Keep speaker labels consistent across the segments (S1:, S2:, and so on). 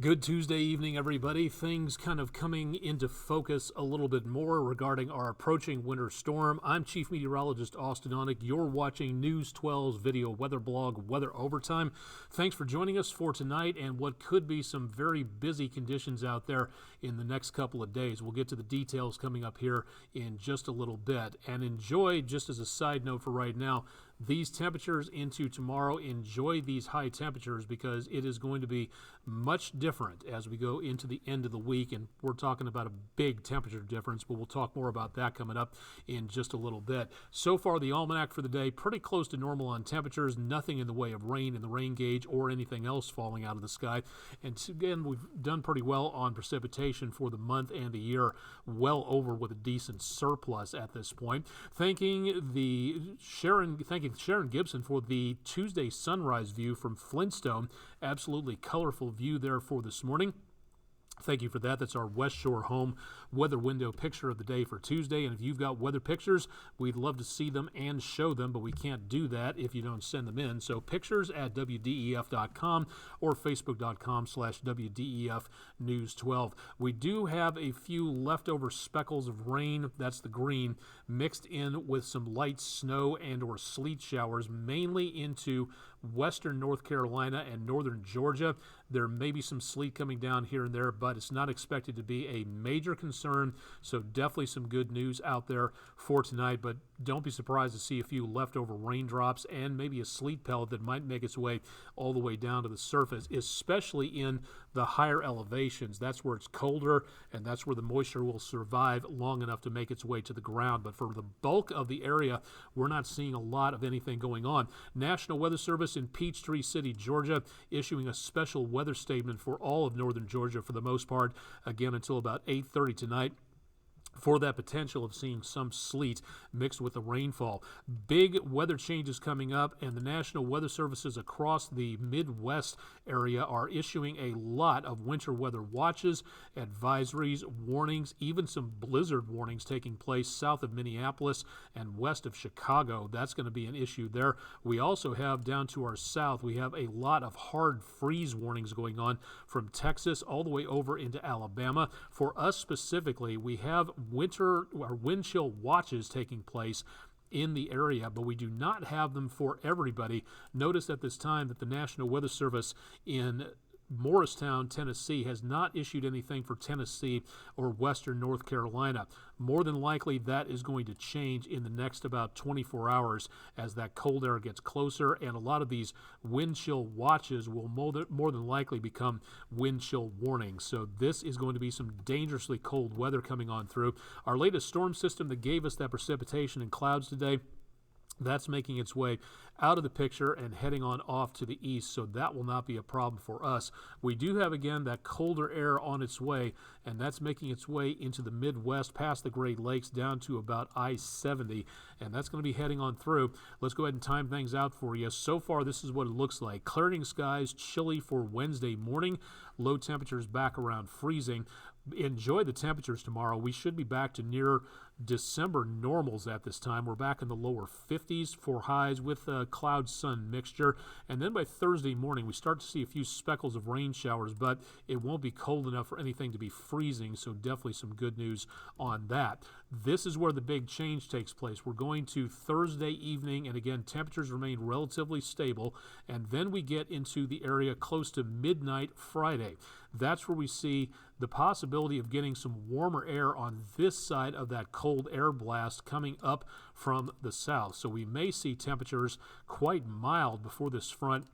S1: Good Tuesday evening, everybody. Things kind of coming into focus a little bit more regarding our approaching winter storm. I'm Chief Meteorologist Austen Onek. You're watching News 12's video weather blog, Weather Overtime. Thanks for joining us for tonight and what could be some very busy conditions out there in the next couple of days. We'll get to the details coming up here in just a little bit. And enjoy, just as a side note for right now, these temperatures into tomorrow. Enjoy these high temperatures because it is going to be much different as we go into the end of the week, and we're talking about a big temperature difference, but we'll talk more about that coming up in just a little bit. So far, the almanac for the day, pretty close to normal on temperatures, nothing in the way of rain in the rain gauge or anything else falling out of the sky. And again, we've done pretty well on precipitation for the month and the year, well over with a decent surplus at this point. Thanking Sharon Gibson for the Tuesday sunrise view from Flintstone. Absolutely colorful view there for this morning. Thank you for that. That's our West Shore home weather window picture of the day for Tuesday. And if you've got weather pictures, we'd love to see them and show them, but we can't do that if you don't send them in. So pictures at WDEF.com or Facebook.com/WDEF News 12. We do have a few leftover speckles of rain, that's the green, mixed in with some light snow and or sleet showers, mainly into western North Carolina and northern Georgia. There may be some sleet coming down here and there, but it's not expected to be a major concern, so definitely some good news out there for tonight. But don't be surprised to see a few leftover raindrops and maybe a sleet pellet that might make its way all the way down to the surface, especially in the higher elevations. That's where it's colder, and that's where the moisture will survive long enough to make its way to the ground. But for the bulk of the area, we're not seeing a lot of anything going on. National Weather Service in Peachtree City, Georgia, issuing a special weather statement for all of northern Georgia for the most part, again until about 8:30 tonight, for that potential of seeing some sleet mixed with the rainfall. Big weather changes coming up, and the National Weather Services across the Midwest area are issuing a lot of winter weather watches, advisories, warnings, even some blizzard warnings taking place south of Minneapolis and west of Chicago. That's going to be an issue there. We also have down to our south, we have a lot of hard freeze warnings going on from Texas all the way over into Alabama. For us specifically, we have winter or wind chill watches taking place in the area, but we do not have them for everybody. Notice at this time that the National Weather Service in Morristown, Tennessee, has not issued anything for Tennessee or western North Carolina. More than likely, that is going to change in the next about 24 hours as that cold air gets closer, and a lot of these wind chill watches will more than likely become wind chill warnings. So this is going to be some dangerously cold weather coming on through. Our latest storm system that gave us that precipitation and clouds today, that's making its way out of the picture and heading on off to the east, so that will not be a problem for us. We do have, again, that colder air on its way, and that's making its way into the Midwest, past the Great Lakes, down to about I-70, and that's going to be heading on through. Let's go ahead and time things out for you. So far, this is what it looks like. Clearing skies, chilly for Wednesday morning, low temperatures back around freezing. Enjoy the temperatures tomorrow. We should be back to near December normals at this time. We're back in the lower 50s for highs with a cloud-sun mixture. And then by Thursday morning, we start to see a few speckles of rain showers, but it won't be cold enough for anything to be freezing, so definitely some good news on that. This is where the big change takes place. We're going to Thursday evening, and again, temperatures remain relatively stable, and then we get into the area close to midnight Friday. That's where we see the possibility of getting some warmer air on this side of that cold air blast coming up from the south. So we may see temperatures quite mild before this front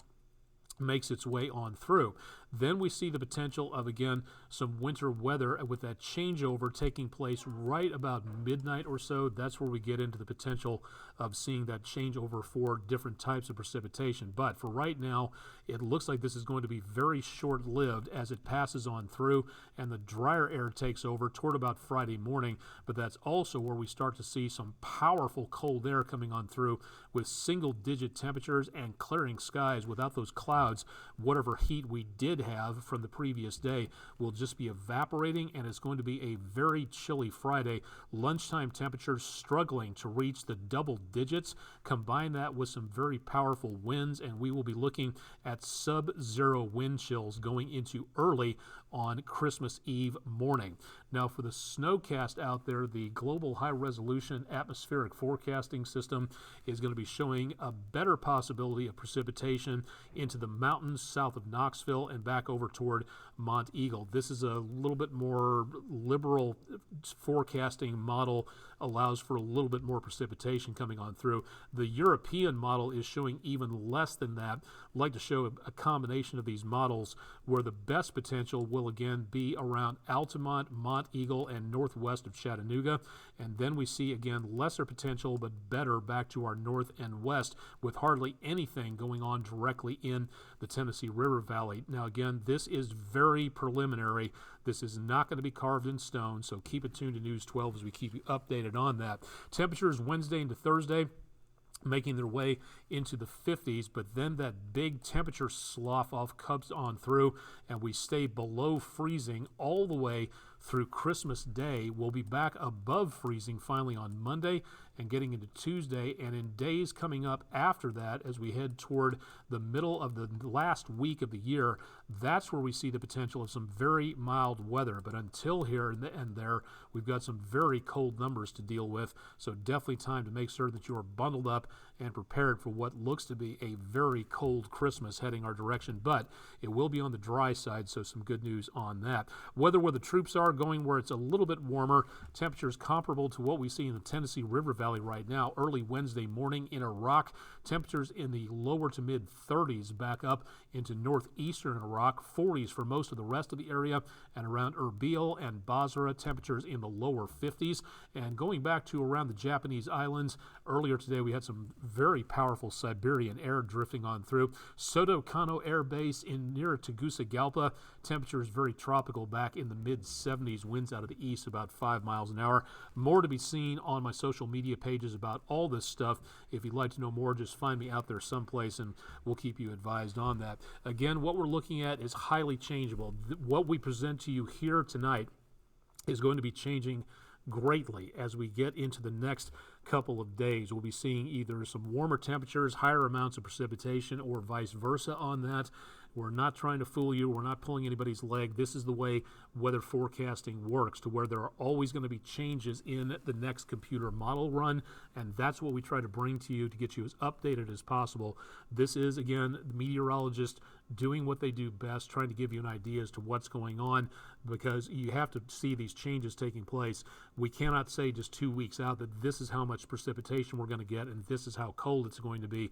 S1: makes its way on through. Then we see the potential of, again, some winter weather with that changeover taking place right about midnight or so. That's where we get into the potential of seeing that changeover for different types of precipitation. But for right now, it looks like this is going to be very short-lived as it passes on through and the drier air takes over toward about Friday morning. But that's also where we start to see some powerful cold air coming on through with single-digit temperatures and clearing skies without those clouds. Whatever heat we did have from the previous day will just be evaporating, and it's going to be a very chilly Friday. Lunchtime temperatures struggling to reach the double digits. Combine that with some very powerful winds, and we will be looking at sub-zero wind chills going into early on Christmas Eve morning. Now, for the snowcast out there, the Global High Resolution Atmospheric Forecasting System is going to be showing a better possibility of precipitation into the mountains south of Knoxville and back over toward Mont Eagle. This is a little bit more liberal forecasting model, allows for a little bit more precipitation coming on through. The European model is showing even less than that. I'd like to show a combination of these models where the best potential will again be around Altamont, Mont Eagle, and northwest of Chattanooga. And then we see again lesser potential but better back to our north and west, with hardly anything going on directly in the Tennessee River Valley. Now again, this is very preliminary. This is not going to be carved in stone, so keep it tuned to News 12 as we keep you updated on that. Temperatures Wednesday into Thursday making their way into the 50s, but then that big temperature slough off comes on through, and we stay below freezing all the way through Christmas Day. We'll be back above freezing finally on Monday and getting into Tuesday, and in days coming up after that, as we head toward the middle of the last week of the year, that's where we see the potential of some very mild weather. But until here and there, we've got some very cold numbers to deal with, so definitely time to make sure that you are bundled up and prepared for what looks to be a very cold Christmas heading our direction, but it will be on the dry side, so some good news on that. Weather where the troops are going, where it's a little bit warmer, temperatures comparable to what we see in the Tennessee River Valley right now. Early Wednesday morning in Iraq, temperatures in the lower to mid 30s, back up into northeastern Iraq, 40s for most of the rest of the area, and around Erbil and Basra, temperatures in the lower 50s. And going back to around the Japanese islands, earlier today we had some very powerful Siberian air drifting on through. Soto Kano Air Base in near Tegucigalpa, temperatures very tropical, back in the mid 70s, winds out of the east about 5 miles an hour. More to be seen on my social media pages about all this stuff. If you'd like to know more, just find me out there someplace and we'll keep you advised on that. Again, what we're looking at is highly changeable. What we present to you here tonight is going to be changing greatly as we get into the next couple of days. We'll be seeing either some warmer temperatures, higher amounts of precipitation, or vice versa on that. We're not trying to fool you. We're not pulling anybody's leg. This is the way weather forecasting works, to where there are always going to be changes in the next computer model run, and that's what we try to bring to you to get you as updated as possible. This is, again, the meteorologist doing what they do best, trying to give you an idea as to what's going on, because you have to see these changes taking place. We cannot say just 2 weeks out that this is how much precipitation we're going to get and this is how cold it's going to be.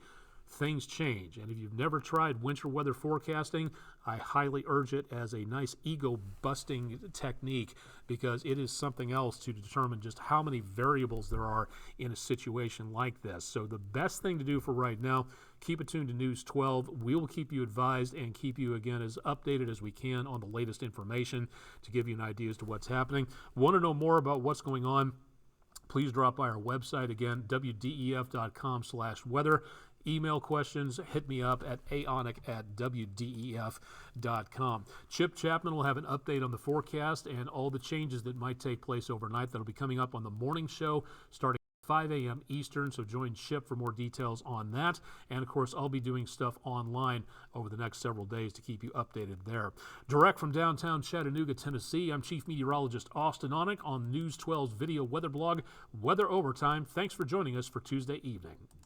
S1: Things change, and if you've never tried winter weather forecasting, I highly urge it as a nice ego-busting technique, because it is something else to determine just how many variables there are in a situation like this. So the best thing to do for right now, keep it tuned to News 12. We will keep you advised and keep you, again, as updated as we can on the latest information to give you an idea as to what's happening. Want to know more about what's going on? Please drop by our website, again, wdef.com/weather. Email questions, hit me up at aonek@wdef.com. Chip Chapman will have an update on the forecast and all the changes that might take place overnight. That'll be coming up on the morning show starting at 5 a.m. Eastern, so join Chip for more details on that. And, of course, I'll be doing stuff online over the next several days to keep you updated there. Direct from downtown Chattanooga, Tennessee, I'm Chief Meteorologist Austen Onek on News 12's video weather blog, Weather Overtime. Thanks for joining us for Tuesday evening.